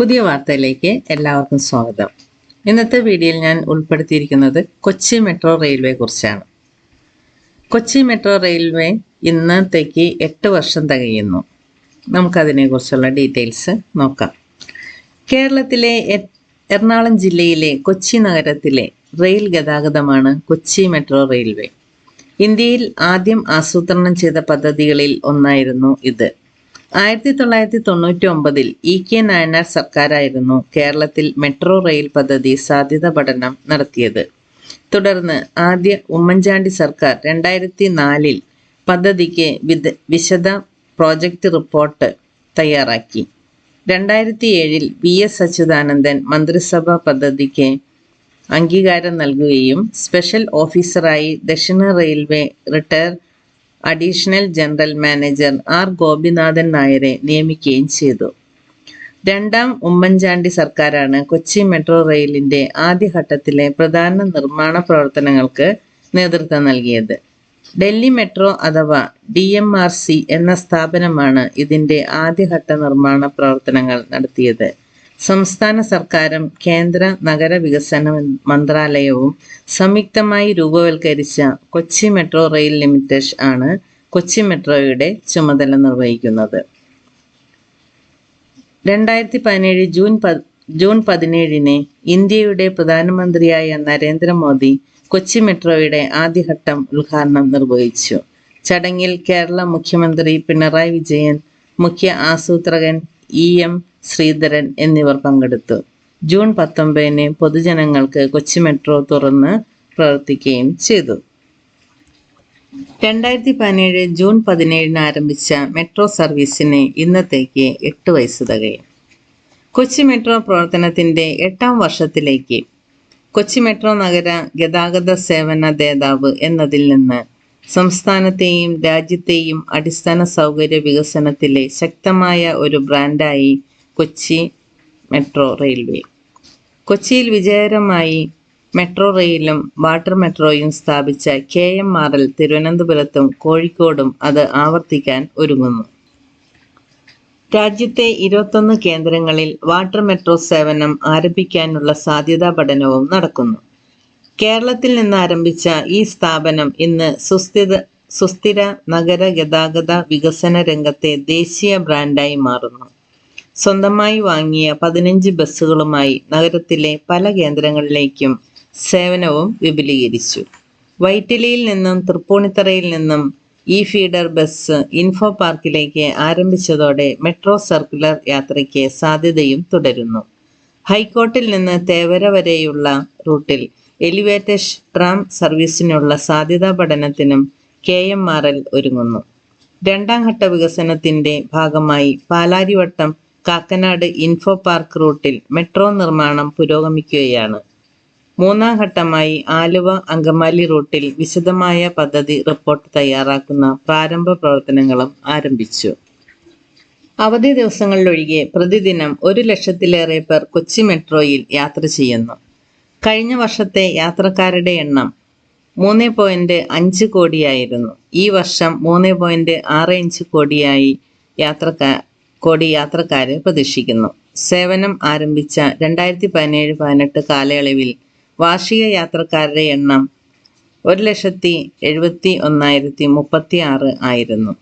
പുതിയ വാർത്തയിലേക്ക് എല്ലാവർക്കും സ്വാഗതം. ഇന്നത്തെ വീഡിയോയിൽ ഞാൻ ഉൾപ്പെടുത്തിയിരിക്കുന്നത് കൊച്ചി മെട്രോ റെയിൽവേ കുറിച്ചാണ്. കൊച്ചി മെട്രോ റെയിൽവേ ഇന്നത്തേക്ക് 8 വർഷം തികയുന്നു. നമുക്കതിനെക്കുറിച്ചുള്ള ഡീറ്റെയിൽസ് നോക്കാം. കേരളത്തിലെ എറണാകുളം ജില്ലയിലെ കൊച്ചി നഗരത്തിലെ റെയിൽ ഗതാഗതമാണ് കൊച്ചി മെട്രോ റെയിൽവേ. ഇന്ത്യയിൽ ആദ്യം ആസൂത്രണം ചെയ്ത പദ്ധതികളിൽ ഒന്നായിരുന്നു ഇത്. 1999 EK നായനാർ സർക്കാരായിരുന്നു കേരളത്തിൽ മെട്രോ റെയിൽ പദ്ധതി സാധ്യത പഠനം നടത്തിയത്. തുടർന്ന് ആദ്യ ഉമ്മൻചാണ്ടി സർക്കാർ 2004 പദ്ധതിക്ക് വിശദ പ്രോജക്റ്റ് റിപ്പോർട്ട് തയ്യാറാക്കി. 2007 VS അച്യുതാനന്ദൻ മന്ത്രിസഭ പദ്ധതിക്ക് അംഗീകാരം നൽകുകയും സ്പെഷ്യൽ ഓഫീസറായി ദക്ഷിണ railway retire additional general manager R Gopinathan നായരെ നിയമിക്കുകയും ചെയ്തു. രണ്ടാം ഉമ്മൻചാണ്ടി സർക്കാരാണ് കൊച്ചി മെട്രോ റെയിലിന്റെ ആദ്യഘട്ടത്തിലെ പ്രധാന നിർമ്മാണ പ്രവർത്തനങ്ങൾക്ക് നേതൃത്വം നൽകിയത്. ഡൽഹി മെട്രോ അഥവാ DMRC എന്ന സ്ഥാപനമാണ് ഇതിന്റെ ആദ്യഘട്ട നിർമ്മാണ പ്രവർത്തനങ്ങൾ നടത്തിയത്. സംസ്ഥാന സർക്കാരും കേന്ദ്ര നഗരവികസന മന്ത്രാലയവും സംയുക്തമായി രൂപവൽക്കരിച്ച കൊച്ചി മെട്രോ റെയിൽ ലിമിറ്റഡ് ആണ് കൊച്ചി മെട്രോയുടെ ചുമതല നിർവഹിക്കുന്നത്. 2017 ജൂൺ 17 ഇന്ത്യയുടെ പ്രധാനമന്ത്രിയായ നരേന്ദ്രമോദി കൊച്ചി മെട്രോയുടെ ആദ്യഘട്ടം ഉദ്ഘാടനം നിർവഹിച്ചു. ചടങ്ങിൽ കേരള മുഖ്യമന്ത്രി പിണറായി വിജയൻ, മുഖ്യ ആസൂത്രകൻ EM ശ്രീധരൻ എന്നിവർ പങ്കെടുത്തു. ജൂൺ 19 പൊതുജനങ്ങൾക്ക് കൊച്ചി മെട്രോ തുറന്ന് പ്രവർത്തിക്കുകയും ചെയ്തു. 2017 ജൂൺ 17 ആരംഭിച്ച മെട്രോ സർവീസിന് ഇന്നത്തേക്ക് 8 വയസ്സ് തികയും. കൊച്ചി മെട്രോ പ്രവർത്തനത്തിന്റെ 8ാം വർഷത്തിലേക്ക്. കൊച്ചി മെട്രോ നഗര ഗതാഗത സേവന ദാതാവ് എന്നതിൽ നിന്ന് സംസ്ഥാനത്തെയും രാജ്യത്തെയും അടിസ്ഥാന സൗകര്യ വികസനത്തിലെ ശക്തമായ ഒരു ബ്രാൻഡായി കൊച്ചി മെട്രോ റെയിൽവേ. കൊച്ചിയിൽ വിജയകരമായി മെട്രോ റെയിലും വാട്ടർ മെട്രോയും സ്ഥാപിച്ച KMRL തിരുവനന്തപുരത്തും കോഴിക്കോടും അത് ആവർത്തിക്കാൻ ഒരുങ്ങുന്നു. രാജ്യത്തെ 21 കേന്ദ്രങ്ങളിൽ വാട്ടർ മെട്രോ സേവനം ആരംഭിക്കാനുള്ള സാധ്യതാ പഠനവും നടക്കുന്നു. കേരളത്തിൽ നിന്ന് ആരംഭിച്ച ഈ സ്ഥാപനം ഇന്ന് സുസ്ഥിര നഗര ഗതാഗത വികസന രംഗത്തെ ദേശീയ ബ്രാൻഡായി മാറുന്നു. സ്വന്തമായി വാങ്ങിയ 15 ബസ്സുകളുമായി നഗരത്തിലെ പല കേന്ദ്രങ്ങളിലേക്കും സേവനവും വിപുലീകരിച്ചു. വൈറ്റിലയിൽ നിന്നും തൃപ്പൂണിത്തറയിൽ നിന്നും ഫീഡർ ബസ് ഇൻഫോ പാർക്കിലേക്ക് ആരംഭിച്ചതോടെ മെട്രോ സർക്കുലർ യാത്രയ്ക്ക് സാധ്യതയും തുടരുന്നു. ഹൈക്കോർട്ടിൽ നിന്ന് തേവര വരെയുള്ള റൂട്ടിൽ എലിവേറ്റഡ് ട്രാം സർവീസിനുള്ള സാധ്യതാ പഠനത്തിനും KMRL ഒരുങ്ങുന്നു. 2ാം ഘട്ട വികസനത്തിന്റെ ഭാഗമായി പാലാരിവട്ടം കാക്കനാട് ഇൻഫോ പാർക്ക് റൂട്ടിൽ മെട്രോ നിർമ്മാണം പുരോഗമിക്കുകയാണ്. 3ാം ഘട്ടമായി ആലുവ അങ്കമാലി റൂട്ടിൽ വിശദമായ പദ്ധതി റിപ്പോർട്ട് തയ്യാറാക്കുന്ന പ്രാരംഭ പ്രവർത്തനങ്ങളും ആരംഭിച്ചു. അവധി ദിവസങ്ങളിലൊഴികെ പ്രതിദിനം 1 ലക്ഷത്തിലേറെ പേർ കൊച്ചി മെട്രോയിൽ യാത്ര ചെയ്യുന്നു. കഴിഞ്ഞ വർഷത്തെ യാത്രക്കാരുടെ എണ്ണം 3.5 കോടിയായിരുന്നു. ഈ വർഷം 3.65 കോടി യാത്രക്കാരെ പ്രതീക്ഷിക്കുന്നു. സേവനം ആരംഭിച്ച 2017-18 കാലയളവിൽ വാർഷിക യാത്രക്കാരുടെ എണ്ണം 1,71,036 ആയിരുന്നു.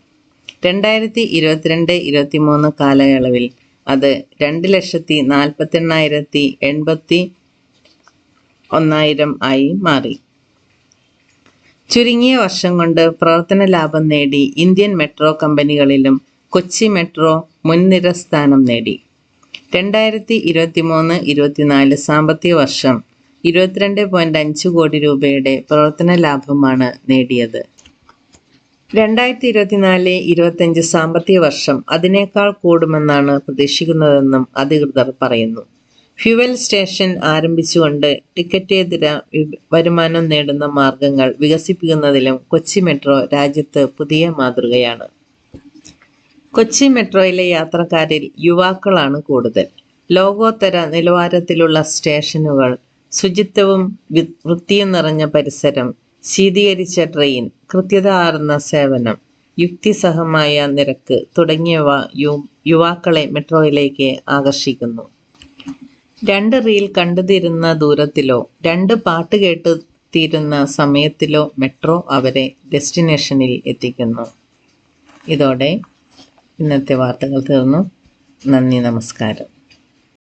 2022-23 കാലയളവിൽ അത് 2,48,081 ആയി മാറി. ചുരുങ്ങിയ വർഷം കൊണ്ട് പ്രവർത്തന ലാഭം നേടി ഇന്ത്യൻ മെട്രോ കമ്പനികളിലും കൊച്ചി മെട്രോ മുൻനിര സ്ഥാനം നേടി. 2023-24 സാമ്പത്തിക വർഷം 22.5 കോടി രൂപയുടെ പ്രവർത്തന ലാഭമാണ് നേടിയത്. 2024-25 സാമ്പത്തിക വർഷം അതിനേക്കാൾ കൂടുമെന്നാണ് പ്രതീക്ഷിക്കുന്നതെന്നും അധികൃതർ പറയുന്നു. ഫ്യുവൽ സ്റ്റേഷൻ ആരംഭിച്ചുകൊണ്ട് ടിക്കറ്റേതര വരുമാനം നേടുന്ന മാർഗങ്ങൾ വികസിപ്പിക്കുന്നതിലും കൊച്ചി മെട്രോ രാജ്യത്ത് പുതിയ മാതൃകയാണ്. കൊച്ചി മെട്രോയിലെ യാത്രക്കാരിൽ യുവാക്കളാണ് കൂടുതൽ. ലോകോത്തര നിലവാരത്തിലുള്ള സ്റ്റേഷനുകൾ, ശുചിത്വവും വൃത്തിയും നിറഞ്ഞ പരിസരം, ശീതീകരിച്ച ട്രെയിൻ, കൃത്യതയാർന്ന സേവനം, യുക്തിസഹമായ നിരക്ക് തുടങ്ങിയവ യുവാക്കളെ മെട്രോയിലേക്ക് ആകർഷിക്കുന്നു. രണ്ട് റീൽ കണ്ടുതീരുന്ന ദൂരത്തിലോ 2 പാട്ട് കേട്ട് തീരുന്ന സമയത്തിലോ മെട്രോ അവരെ ഡെസ്റ്റിനേഷനിൽ എത്തിക്കുന്നു. ഇതോടെ ഇന്നത്തെ വാർത്തകൾ തീർന്നു. നന്ദി, നമസ്കാരം.